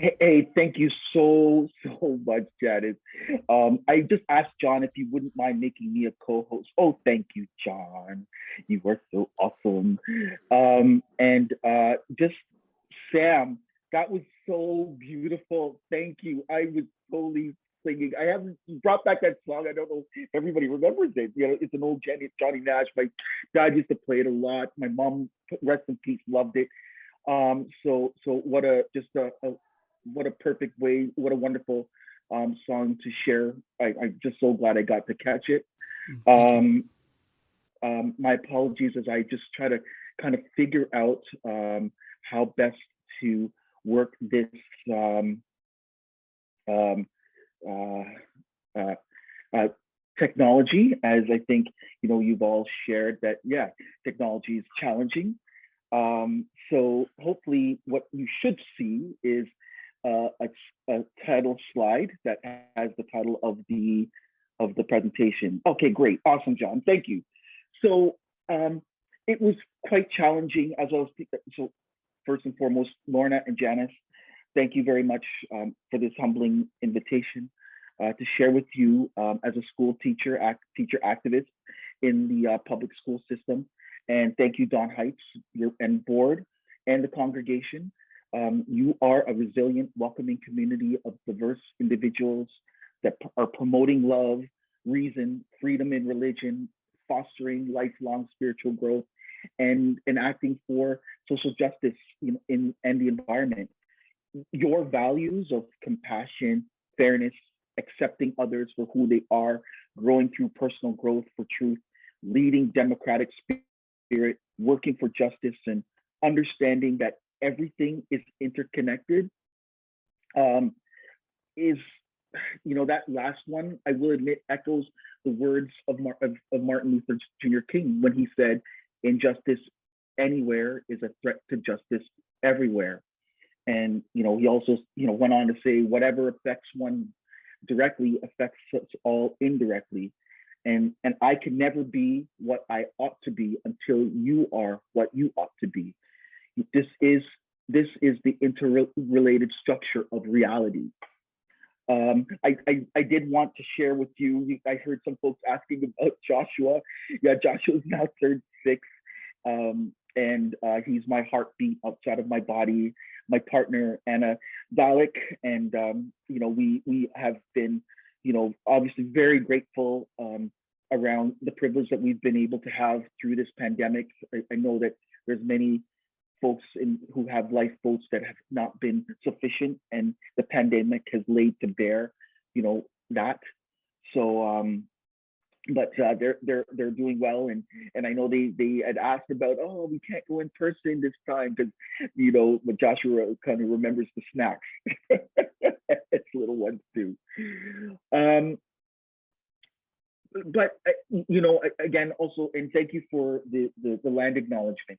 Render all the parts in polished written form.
Hey, thank you so much, Janice. I just asked John if he wouldn't mind making me a co-host. Oh, thank you, John. You are so awesome. And just Sam, that was so beautiful. Thank you. I was totally singing. I haven't you brought back that song. I don't know if everybody remembers it. You know, it's an old Johnny Nash. My dad used to play it a lot. My mom, rest in peace, loved it. So what a just a what a perfect way, what a wonderful song to share. I'm just so glad I got to catch it. Thank you. Um, my apologies as I just try to kind of figure out how best to work this um, um, uh, uh, uh, technology, as I think you've all shared that technology is challenging. So hopefully, what you should see is a title slide that has the title of the presentation. Okay, great, awesome, John. Thank you. So um, it was quite challenging as I was. So first and foremost, Lorna and Janice, thank you very much for this humbling invitation to share with you as a school teacher, teacher activist in the public school system. And thank you, Don Heights, and board and the congregation. You are a resilient, welcoming community of diverse individuals that are promoting love, reason, freedom in religion, fostering lifelong spiritual growth, and acting for social justice in and the environment. Your values of compassion, fairness, accepting others for who they are, growing through personal growth for truth, leading democratic spirit, working for justice, and understanding that everything is interconnected um, is, that last one, I will admit, echoes the words of Martin Luther Jr. King when he said, injustice anywhere is a threat to justice everywhere. And he also went on to say whatever affects one directly affects us all indirectly. And I can never be what I ought to be until you are what you ought to be. This is the interrelated structure of reality. I did want to share with you. I heard some folks asking about Joshua. Yeah, Joshua's now turned 6, and he's my heartbeat outside of my body. My partner Anna Dalek, and we have been, obviously very grateful around the privilege that we've been able to have through this pandemic. I know that there's many folks who have lifeboats that have not been sufficient, and the pandemic has laid to bear, that. So, but they're doing well, and I know they had asked about, oh, we can't go in person this time because but Joshua kind of remembers the snacks. It's little ones too. Um, but again, also, and thank you for the land acknowledgement.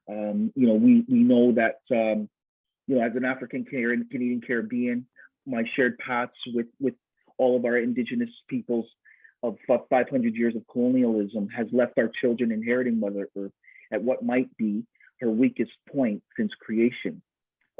We know that as an African Canadian Caribbean, my shared paths with all of our Indigenous peoples of 500 years of colonialism has left our children inheriting Mother Earth at what might be her weakest point since creation.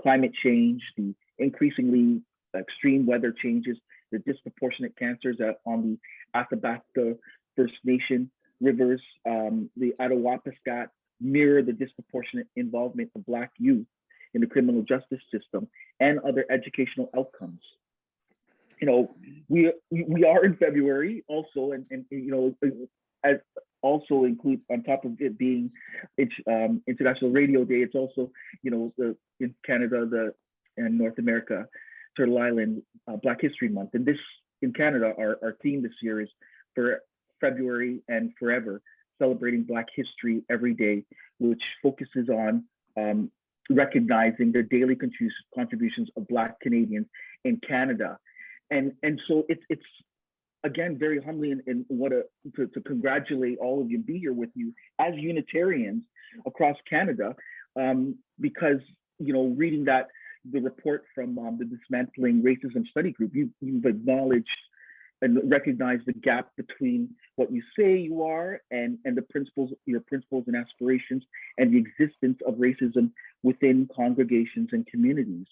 Climate change, the increasingly extreme weather changes, the disproportionate cancers on the Athabasca First Nation rivers, the Attawapiskat, mirror the disproportionate involvement of Black youth in the criminal justice system and other educational outcomes. We are in February also, and as also include on top of it being International Radio Day, it's also in Canada and North America, Turtle Island Black History Month, and this in Canada our theme this year is for February and forever, celebrating Black history every day, which focuses on recognizing the daily contributions of Black Canadians in Canada. And so it's again very humbling and to congratulate all of you and be here with you as Unitarians across Canada, because reading the report from the Dismantling Racism Study Group, you've acknowledged and recognize the gap between what you say you are and your principles and aspirations, and the existence of racism within congregations and communities.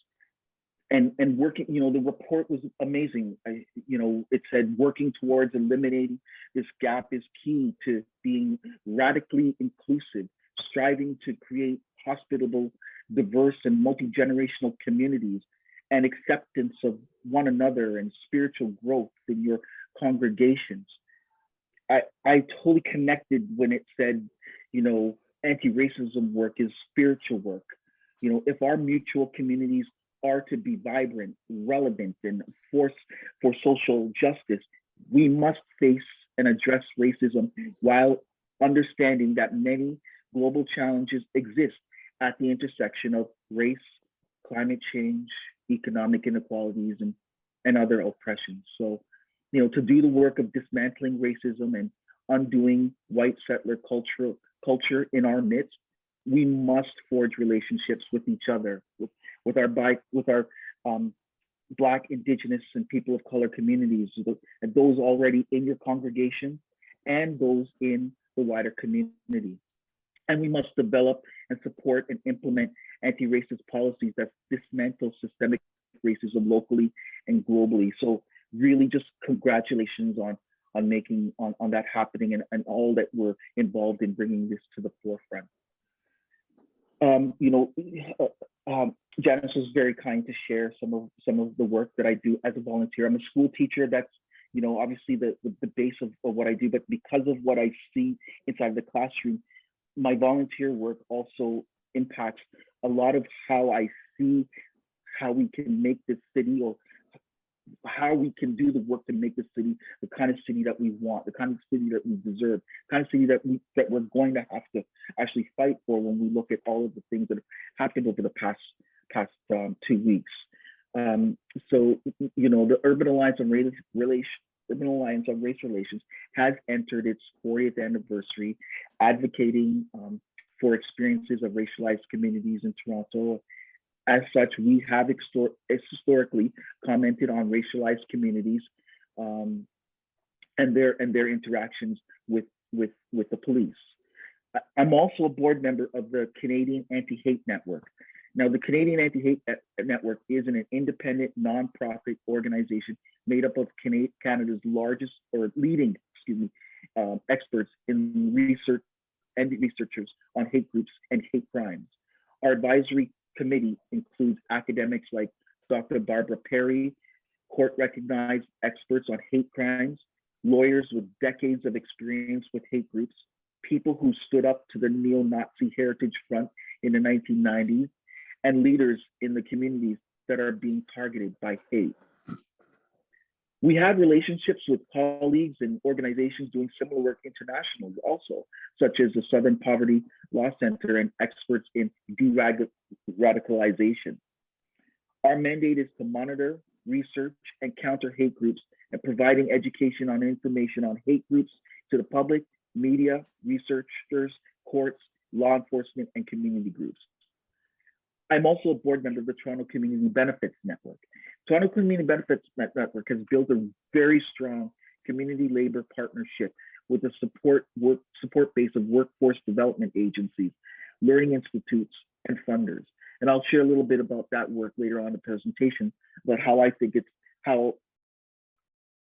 and working, the report was amazing. It said working towards eliminating this gap is key to being radically inclusive, striving to create hospitable, diverse, and multi-generational communities, and acceptance of one another and spiritual growth in your congregations. I totally connected when it said, anti-racism work is spiritual work. If our mutual communities are to be vibrant, relevant, and force for social justice, we must face and address racism while understanding that many global challenges exist at the intersection of race, climate change, economic inequalities, and other oppressions. So, to do the work of dismantling racism and undoing white settler culture in our midst, we must forge relationships with each other, with our Black, Indigenous, and people of color communities, and those already in your congregation and those in the wider community. And we must develop and support and implement anti-racist policies that dismantle systemic racism locally and globally. So really just congratulations on making on that happening, and all that were involved in bringing this to the forefront. Janice was very kind to share some of the work that I do as a volunteer. I'm a school teacher. That's obviously the base of what I do, but because of what I see inside the classroom, my volunteer work also impacts a lot of how I see how we can make this city, or how we can do the work to make the city the kind of city that we want, the kind of city that we deserve, the kind of city that we're going to have to actually fight for when we look at all of the things that have happened over the past 2 weeks. So the Urban Alliance on Race Relations has entered its 40th anniversary, advocating for experiences of racialized communities in Toronto. As such, we have historically commented on racialized communities and their interactions with the police. I'm also a board member of the Canadian Anti-Hate Network. Now, the Canadian Anti-Hate Network is an independent nonprofit organization made up of Canada's largest or leading, experts in research and researchers on hate groups and hate crimes. Our advisory committee includes academics like Dr. Barbara Perry, court-recognized experts on hate crimes, lawyers with decades of experience with hate groups, people who stood up to the neo-Nazi Heritage Front in the 1990s, and leaders in the communities that are being targeted by hate. We have relationships with colleagues and organizations doing similar work internationally also, such as the Southern Poverty Law Center and experts in de-radicalization. Our mandate is to monitor, research, and counter hate groups, and providing education on information on hate groups to the public, media, researchers, courts, law enforcement, and community groups. I'm also a board member of the Toronto Community Benefits Network. Toronto Community Benefits Network has built a very strong community labor partnership with a support base of workforce development agencies, learning institutes, and funders. And I'll share a little bit about that work later on in the presentation, about how I think how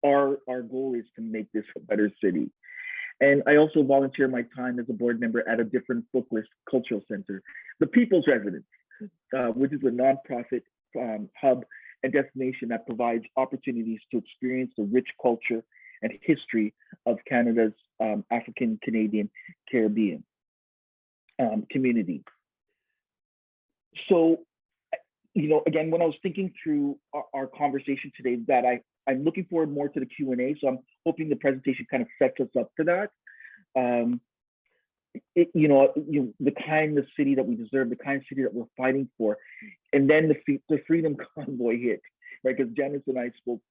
our goal is to make this a better city. And I also volunteer my time as a board member at a different Booklist cultural center, the People's Residence, which is a nonprofit hub and destination that provides opportunities to experience the rich culture and history of Canada's African Canadian Caribbean community. So, again, when I was thinking through our conversation today, that I'm looking forward more to the Q&A. So I'm hoping the presentation kind of sets us up for that. The kind of city that we deserve, the kind of city that we're fighting for, and then the Freedom Convoy hit, right? Because Janice and I spoke,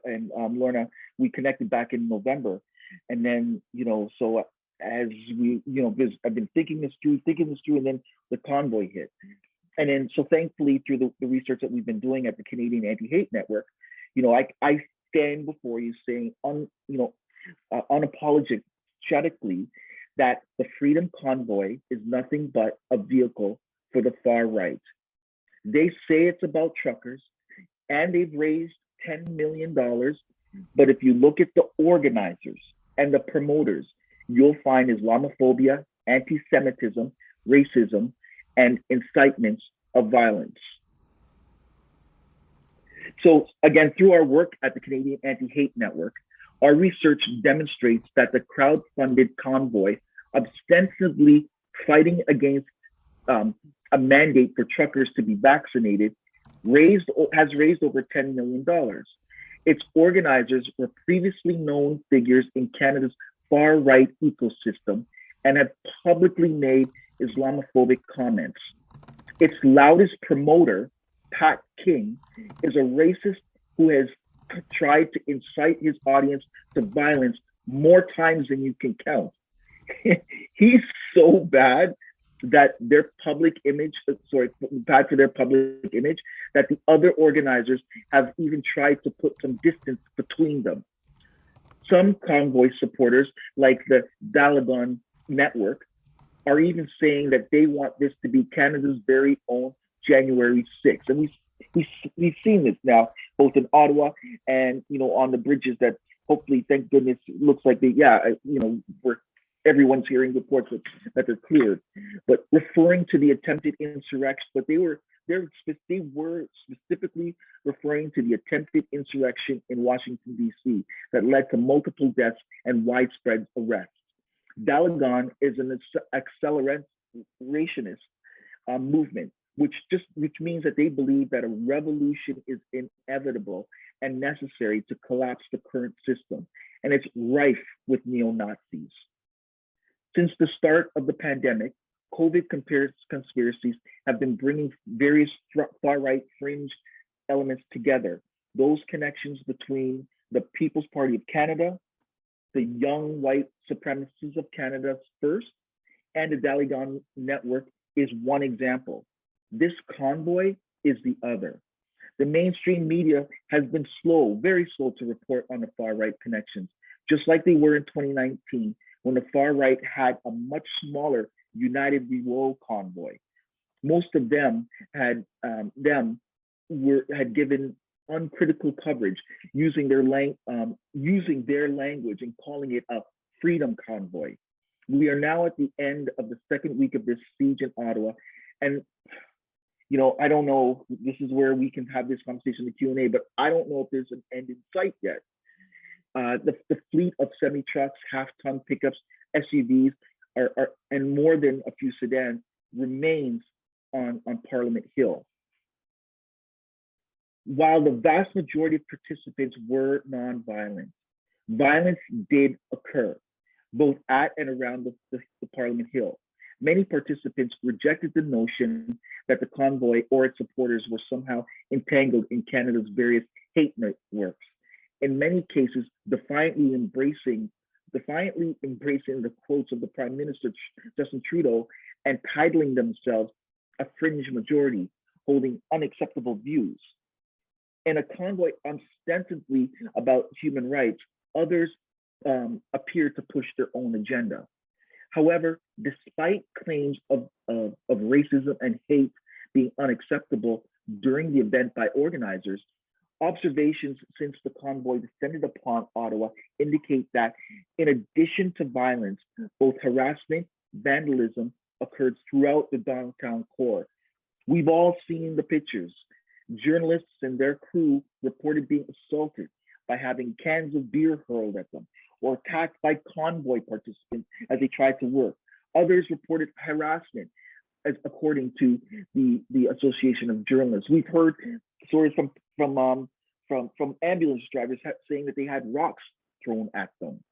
and Lorna, we connected back in November, and then so as we, I've been thinking this through, and then the convoy hit, and then so thankfully through the research that we've been doing at the Canadian Anti-Hate Network, I stand before you saying, unapologetically, that the Freedom Convoy is nothing but a vehicle for the far right. They say it's about truckers. and they've raised $10 million. But if you look at the organizers and the promoters, you'll find Islamophobia, anti-Semitism, racism, and incitements of violence. So again, through our work at the Canadian Anti-Hate Network, our research demonstrates that the crowd-funded convoy ostensibly fighting against a mandate for truckers to be vaccinated has raised over $10 million. Its organizers were previously known figures in Canada's far-right ecosystem and have publicly made Islamophobic comments. Its loudest promoter, Pat King, is a racist who has tried to incite his audience to violence more times than you can count. He's so bad that their public image, bad for their public image, that the other organizers have even tried to put some distance between them. Some convoy supporters, like the Dalagan Network, are even saying that they want this to be Canada's very own January 6th. And we've seen this now, both in Ottawa and, on the bridges that hopefully, thank goodness, it looks like everyone's hearing reports that they're cleared. But referring to the attempted insurrection, but they were specifically referring to the attempted insurrection in Washington, D.C. that led to multiple deaths and widespread arrests. Dalagan is an accelerationist movement, which means that they believe that a revolution is inevitable and necessary to collapse the current system, and it's rife with neo-Nazis. Since the start of the pandemic, COVID conspiracies have been bringing various far-right fringe elements together. Those connections between the People's Party of Canada, the Young White Supremacists of Canada First, and the Dalagan Network is one example. This convoy is the other. The mainstream media has been very slow to report on the far-right connections, just like they were in 2019, when the far right had a much smaller United We Roll convoy. Most of them had given uncritical coverage using their language and calling it a freedom convoy. We are now at the end of the second week of this siege in Ottawa, and I don't know. This is where we can have this conversation in the Q&A, but I don't know if there's an end in sight yet. The fleet of semi-trucks, half-ton pickups, SUVs, and more than a few sedans remains on Parliament Hill. While the vast majority of participants were nonviolent, violence did occur, both at and around the Parliament Hill. Many participants rejected the notion that the convoy or its supporters were somehow entangled in Canada's various hate networks. In many cases, defiantly embracing the quotes of the Prime Minister, Justin Trudeau, and titling themselves a fringe majority, holding unacceptable views. In a convoy ostensibly about human rights, others appear to push their own agenda. However, despite claims of racism and hate being unacceptable during the event by organizers, observations since the convoy descended upon Ottawa indicate that in addition to violence, both harassment, vandalism occurred throughout the downtown core. We've all seen the pictures. Journalists and their crew reported being assaulted by having cans of beer hurled at them, or attacked by convoy participants as they tried to work. Others reported harassment, as according to the Association of Journalists. We've heard stories from ambulance drivers saying that they had rocks thrown at them.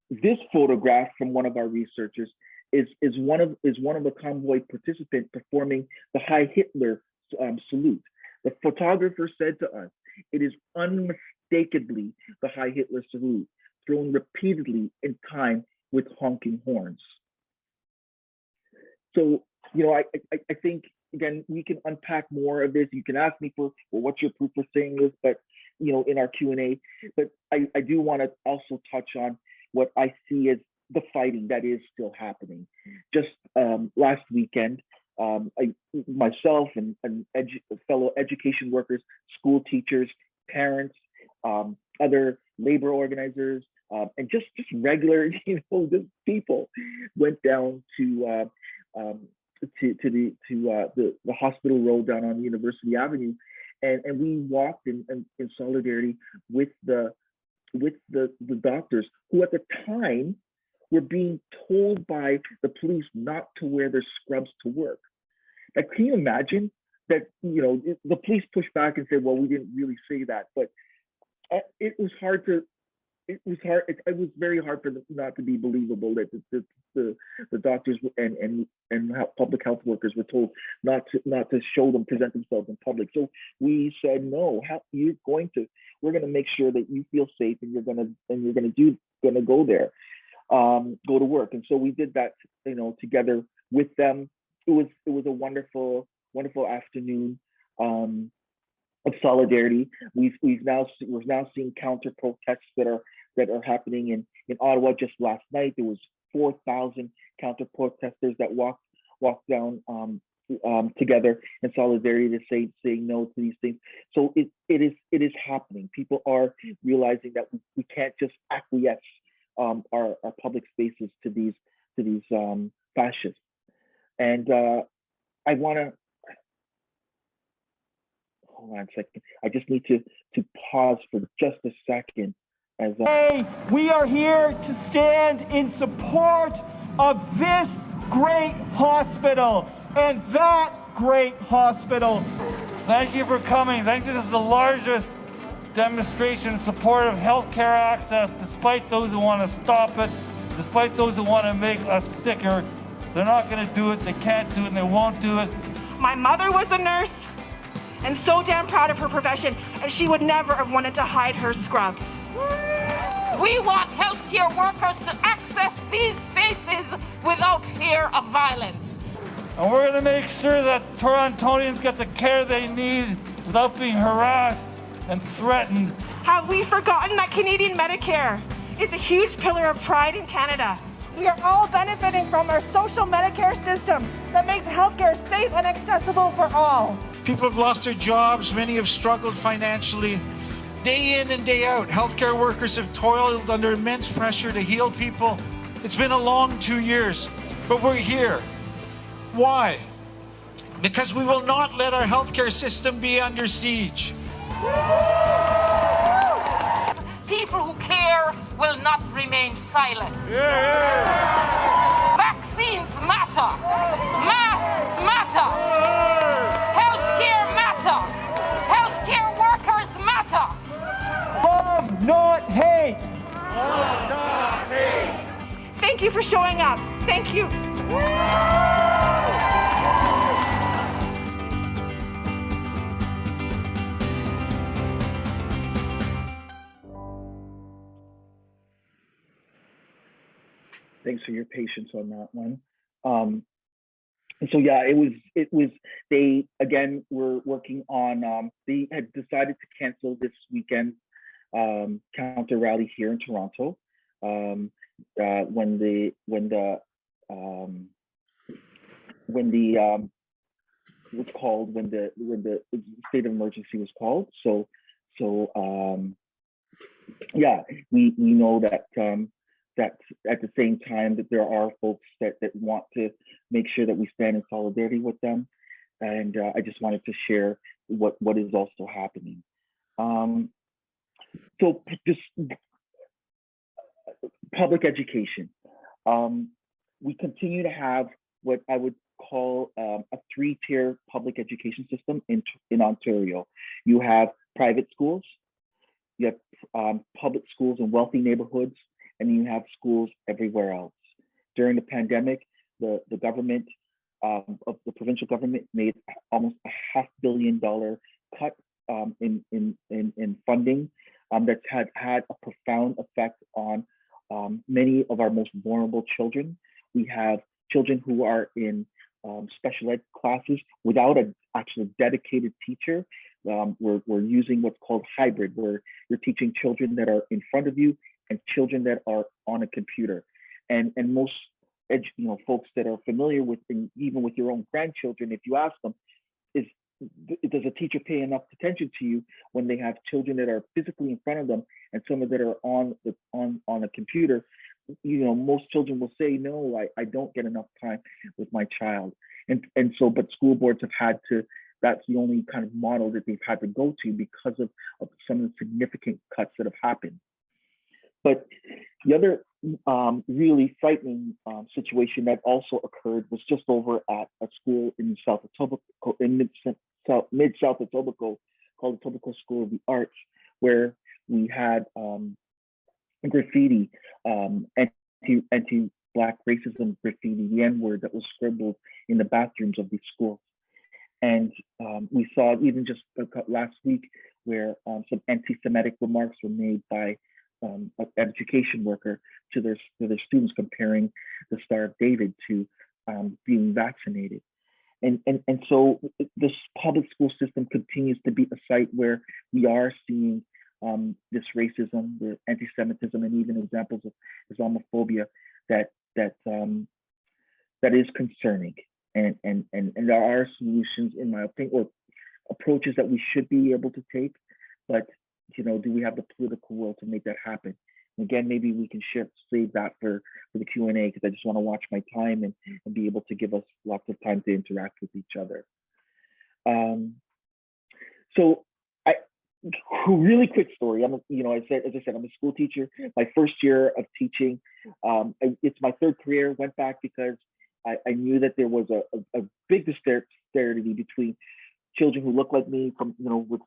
This photograph from one of our researchers is one of the convoy participants performing the Heil Hitler salute. The photographer said to us, "It is unmistakably the Heil Hitler salute, thrown repeatedly in time with honking horns." So, I think, again, we can unpack more of this. You can ask me for, well, what's your proof for saying this, but, in our Q&A. But I do want to also touch on what I see as the fighting that is still happening. Just last weekend, myself and fellow education workers, school teachers, parents, other labor organizers, and just regular, just people went down to the hospital road down on University Avenue, and we walked in solidarity with the doctors who at the time were being told by the police not to wear their scrubs to work. Like, can you imagine that? The police pushed back and said, "Well, we didn't really say that," but it was hard to. It was hard. It was very hard for them not to be believable that the doctors and public health workers were told not to present themselves in public. So we said, no, we're going to make sure that you feel safe, and you're going to go there, go to work. And so we did that, together with them. It was a wonderful afternoon of solidarity. We're now seeing counter protests that are happening in Ottawa. Just last night, there was 4,000 counter protesters that walked down together in solidarity to say no to these things. So it is happening. People are realizing that we can't just acquiesce our public spaces to these fascists. And I want to hold on a second. I just need to pause for just a second. Today, we are here to stand in support of this great hospital and that great hospital. Thank you for coming. This is the largest demonstration in support of healthcare access, despite those who want to stop it, despite those who want to make us sicker. They're not going to do it, they can't do it, and they won't do it. My mother was a nurse and so damn proud of her profession, and she would never have wanted to hide her scrubs. We want healthcare workers to access these spaces without fear of violence. And we're going to make sure that Torontonians get the care they need without being harassed and threatened. Have we forgotten that Canadian Medicare is a huge pillar of pride in Canada? We are all benefiting from our social Medicare system that makes healthcare safe and accessible for all. People have lost their jobs, many have struggled financially. Day in and day out, healthcare workers have toiled under immense pressure to heal people. It's been a long 2 years, but we're here. Why? Because we will not let our healthcare system be under siege. People who care will not remain silent. Vaccines matter. Masks matter. Healthcare matter. Healthcare workers matter. Love, not hate. Love, not hate. Thank you for showing up. Thank you. Thanks for your patience on that one. And so yeah, it was they again were working on they had decided to cancel this weekend counter rally here in Toronto when the state of emergency was called. So yeah, we know that that at the same time that there are folks that want to make sure that we stand in solidarity with them. And I just wanted to share what is also happening. So just public education. We continue to have what I would call a three-tier public education system in Ontario. You have private schools, you have public schools in wealthy neighborhoods, and you have schools everywhere else. During the pandemic, the government of the provincial government made almost $500 million cut in funding that's had a profound effect on many of our most vulnerable children. We have children who are in special ed classes without an actual dedicated teacher. We're using what's called hybrid, where you're teaching children that are in front of you and children that are on a computer. And most folks that are familiar with, and even with your own grandchildren, if you ask them, is does a teacher pay enough attention to you when they have children that are physically in front of them and some of that are on a computer? Most children will say, no, I don't get enough time with my child. And so, but school boards have had to, that's the only kind of model that they've had to go to because of some of the significant cuts that have happened. But the other really frightening situation that also occurred was just over at a school in South Etobicoke, in mid-South Etobicoke, called Etobicoke School of the Arts, where we had graffiti, anti-Black racism graffiti, the N-word that was scribbled in the bathrooms of these schools. And we saw it even just last week where some anti-Semitic remarks were made by an education worker to their students, comparing the Star of David to being vaccinated. And so this public school system continues to be a site where we are seeing this racism, the anti-Semitism, and even examples of Islamophobia that is concerning. And there are solutions, in my opinion, or approaches that we should be able to take, but do we have the political will to make that happen? And again, maybe we can save that for the Q&A, because I just want to watch my time and be able to give us lots of time to interact with each other. So really quick story. As I said, I'm a school teacher. My first year of teaching, it's my third career. Went back because I knew that there was a big disparity between children who look like me from,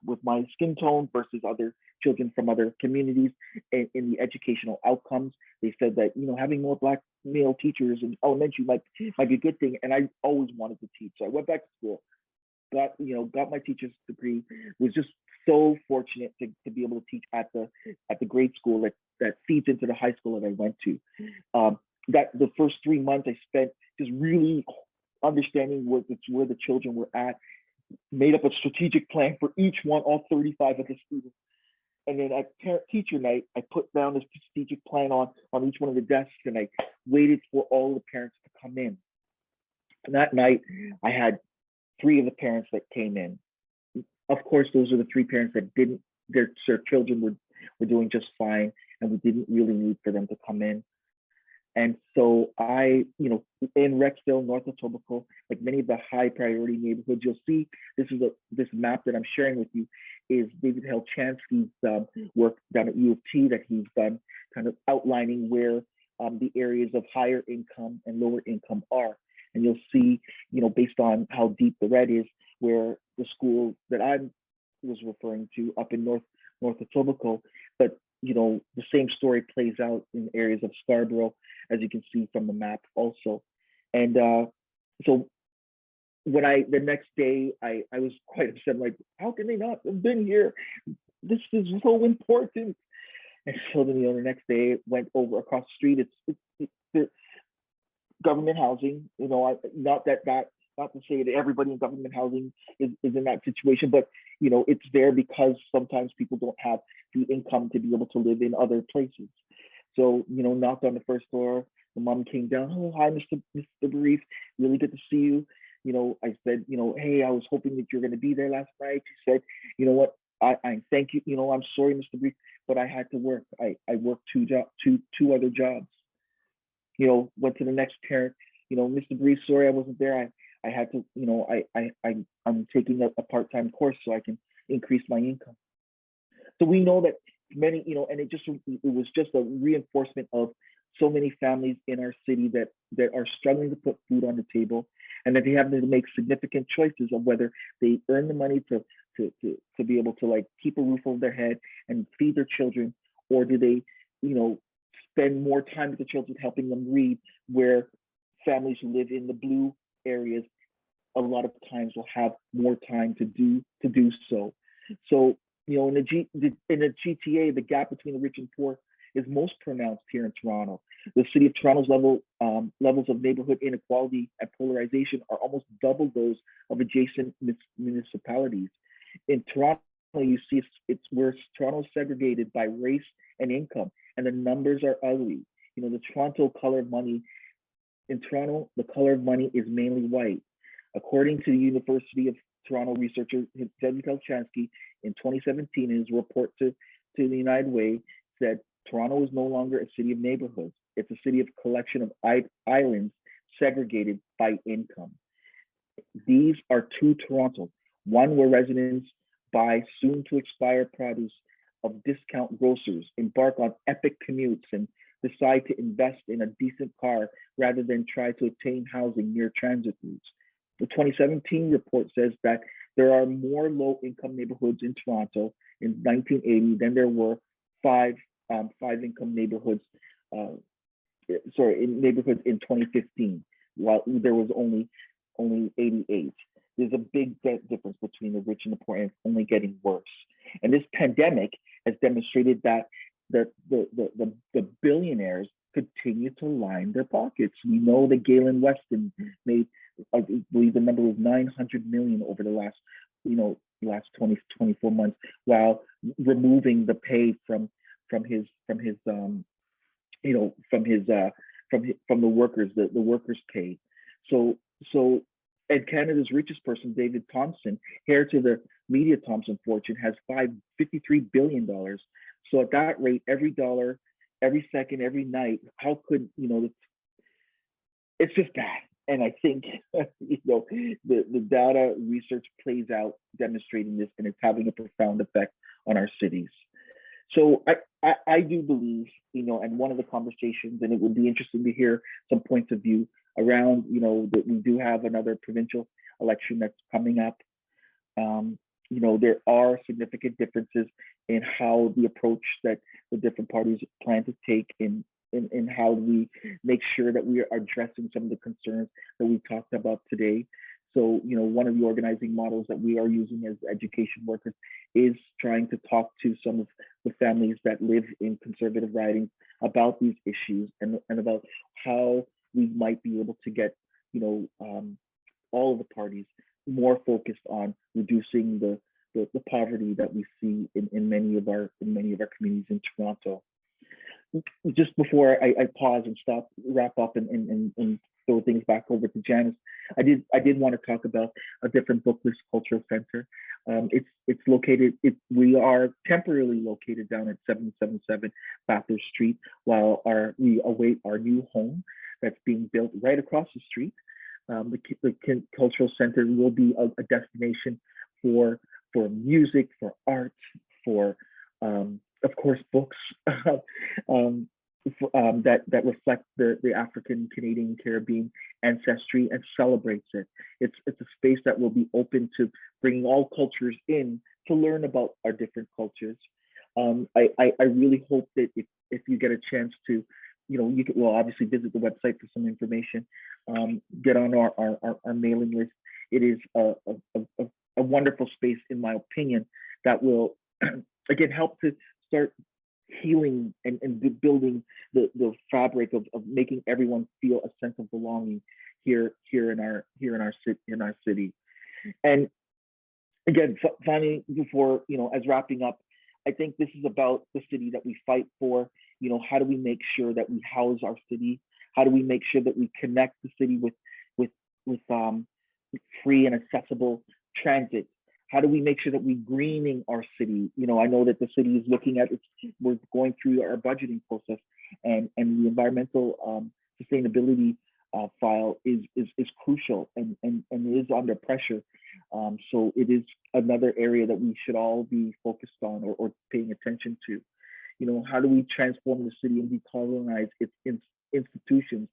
with my skin tone versus other children from other communities in the educational outcomes. They said that, having more Black male teachers in elementary might be a good thing. And I always wanted to teach. So I went back to school, got my teacher's degree, was just so fortunate to be able to teach at the grade school that feeds into the high school that I went to. That the first 3 months I spent just really understanding where the children were at, made up a strategic plan for each one, all 35 of the students. And then at parent-teacher night, I put down this strategic plan on each one of the desks, and I waited for all the parents to come in. And that night, I had 3 of the parents that came in. Of course, those are the 3 parents that didn't, their children were doing just fine, and we didn't really need for them to come in. And so I, in Rexdale, North Etobicoke, like many of the high priority neighborhoods, you'll see this map that I'm sharing with you is David Helchansky's work down at U of T that he's done, kind of outlining where the areas of higher income and lower income are. And you'll see, based on how deep the red is, where the school that I was referring to up in North Etobicoke, but the same story plays out in areas of Scarborough, as you can see from the map also. And so when the next day, I was quite upset, like, how can they not have been here? This is so important. And so then, the next day, went over across the street. It's government housing, not to say that everybody in government housing is in that situation, but it's there because sometimes people don't have the income to be able to live in other places. So, knocked on the first door. The mom came down. Oh, hi, Mr. Barriffe. Really good to see you. I said, hey, I was hoping that you're going to be there last night. She said, you know what? I thank you. I'm sorry, Mr. Barriffe, but I had to work. I worked two other jobs. Went to the next parent. Mr. Barriffe, sorry I wasn't there. I had to, I'm taking a part-time course so I can increase my income. So we know that many, and it was just a reinforcement of so many families in our city that are struggling to put food on the table, and that they have to make significant choices of whether they earn the money to be able to keep a roof over their head and feed their children, or do they, spend more time with the children helping them read, where families who live in the blue areas a lot of times will have more time to do so. So, in the GTA, the gap between the rich and poor is most pronounced here in Toronto. The city of Toronto's levels of neighborhood inequality and polarization are almost double those of adjacent municipalities. In Toronto, you see it's where Toronto is segregated by race and income, and the numbers are ugly. The Toronto color money In Toronto, the color of money is mainly white. According to the University of Toronto researcher Debbie Telchansky in 2017, in his report to the United Way, said Toronto is no longer a city of neighborhoods. It's a city of collection of islands segregated by income. These are two Toronto, one where residents buy soon to expire produce of discount grocers, embark on epic commutes, and decide to invest in a decent car rather than try to obtain housing near transit routes. The 2017 report says that there are more low-income neighborhoods in Toronto in 1980 than there were five-income neighborhoods. In neighborhoods in 2015, while there was only 88. There's a big difference between the rich and the poor, and it's only getting worse. And this pandemic has demonstrated that the billionaires continue to line their pockets. We know that Galen Weston made, I believe the number was 900 million over the last 24 months, while removing the pay from the workers, the workers' pay. And Canada's richest person, David Thompson, heir to the Media Thompson fortune, has $53 billion. So at that rate, every dollar, every second, every night, how could, it's just bad. And I think, the data research plays out demonstrating this, and it's having a profound effect on our cities. So I do believe, and one of the conversations, and it would be interesting to hear some points of view around, that we do have another provincial election that's coming up. There are significant differences in how the approach that the different parties plan to take in how we make sure that we are addressing some of the concerns that we talked about today. So, one of the organizing models that we are using as education workers is trying to talk to some of the families that live in conservative ridings about these issues and about how we might be able to get, all of the parties more focused on reducing the poverty that we see in many of our communities in Toronto. Just before I pause and wrap up and throw things back over to Janice, I did want to talk about a different Booklist Cultural Center. It's located. We are temporarily located down at 777 Bathurst Street while we await our new home that's being built right across the street. The Cultural Center will be a destination for music, for art, for of course books that reflect the African, Canadian, Caribbean ancestry and celebrates it. It's a space that will be open to bringing all cultures in to learn about our different cultures. I really hope that if you get a chance to, you could obviously visit the website for some information, get on our mailing list. It is a wonderful space, in my opinion, that will again help to start healing and building the fabric of making everyone feel a sense of belonging here in our city. And again, finally, before as wrapping up, I think this is about the city that we fight for. How do we make sure that we house our city? How do we make sure that we connect the city with free and accessible transit? How do we make sure that we're greening our city? I know that the city is looking at we're going through our budgeting process, and the environmental sustainability file is crucial and is under pressure. So it is another area that we should all be focused on or paying attention to. How do we transform the city and decolonize its institutions?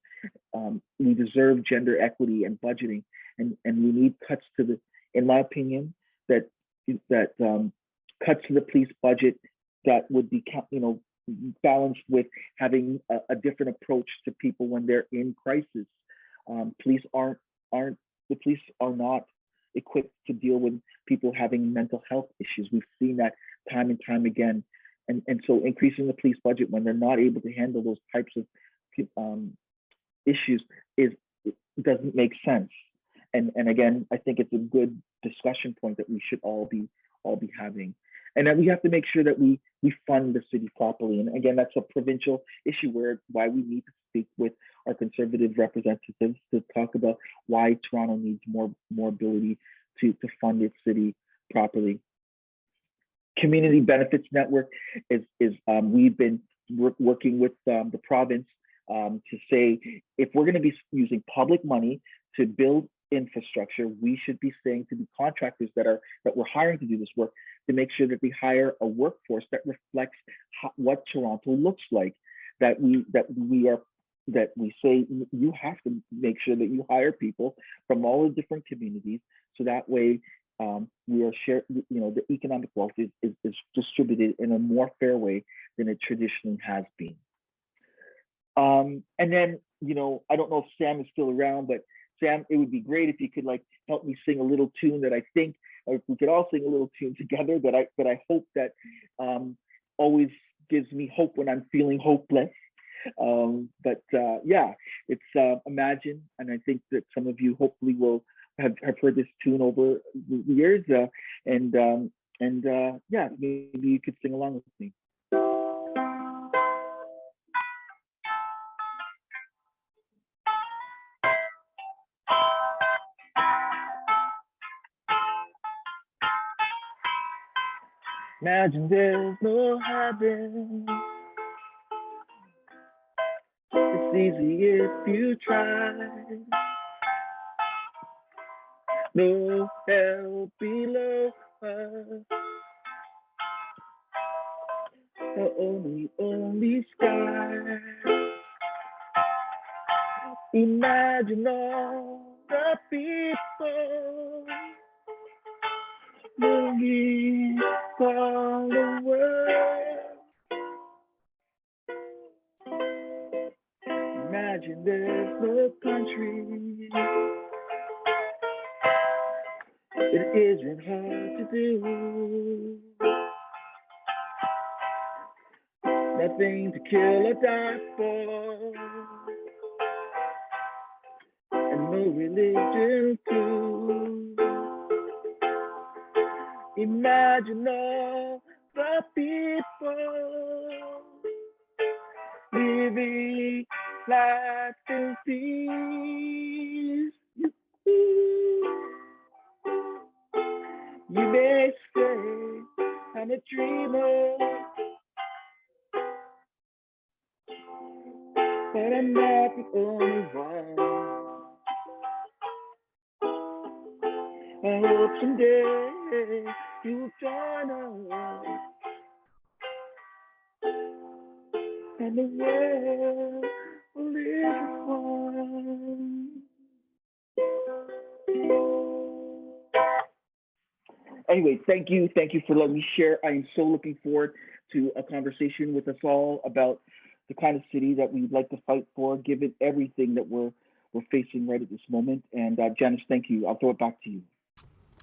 We deserve gender equity and budgeting, and we need cuts to in my opinion, that cuts to the police budget that would be balanced with having a different approach to people when they're in crisis. Police are not equipped to deal with people having mental health issues. We've seen that time and time again. And so increasing the police budget when they're not able to handle those types of issues doesn't make sense. And again, I think it's a good discussion point that we should all be having. And then we have to make sure that we fund the city properly. And again, that's a provincial issue why we need to speak with our Conservative representatives to talk about why Toronto needs more ability to fund its city properly. Community Benefits Network is we've been working with the province to say, if we're going to be using public money to build infrastructure, we should be saying to the contractors that we're hiring to do this work, to make sure that they hire a workforce that reflects what Toronto looks like. That we say you have to make sure that you hire people from all the different communities, so that way we are shared. The economic wealth is distributed in a more fair way than it traditionally has been. And then I don't know if Sam is still around, but Sam, it would be great if you could help me sing a little tune that I think, or if we could all sing a little tune together that I hope that always gives me hope when I'm feeling hopeless. Yeah, it's Imagine, and I think that some of you hopefully will have heard this tune over the years, yeah, maybe you could sing along with me. Imagine there's no heaven. It's easy if you try. No hell below us. The only sky. Imagine all the people moving all the world. Imagine there's no country. It isn't hard to do. Nothing to kill or die for. And no religion too. Imagine all the people living life in peace. You may say I'm a dreamer, but I'm not the only one. I hope someday you'll join us, and the world will live as one. Anyway, thank you for letting me share. I am so looking forward to a conversation with us all about the kind of city that we'd like to fight for, given everything that we're facing right at this moment. And Janice, thank you. I'll throw it back to you.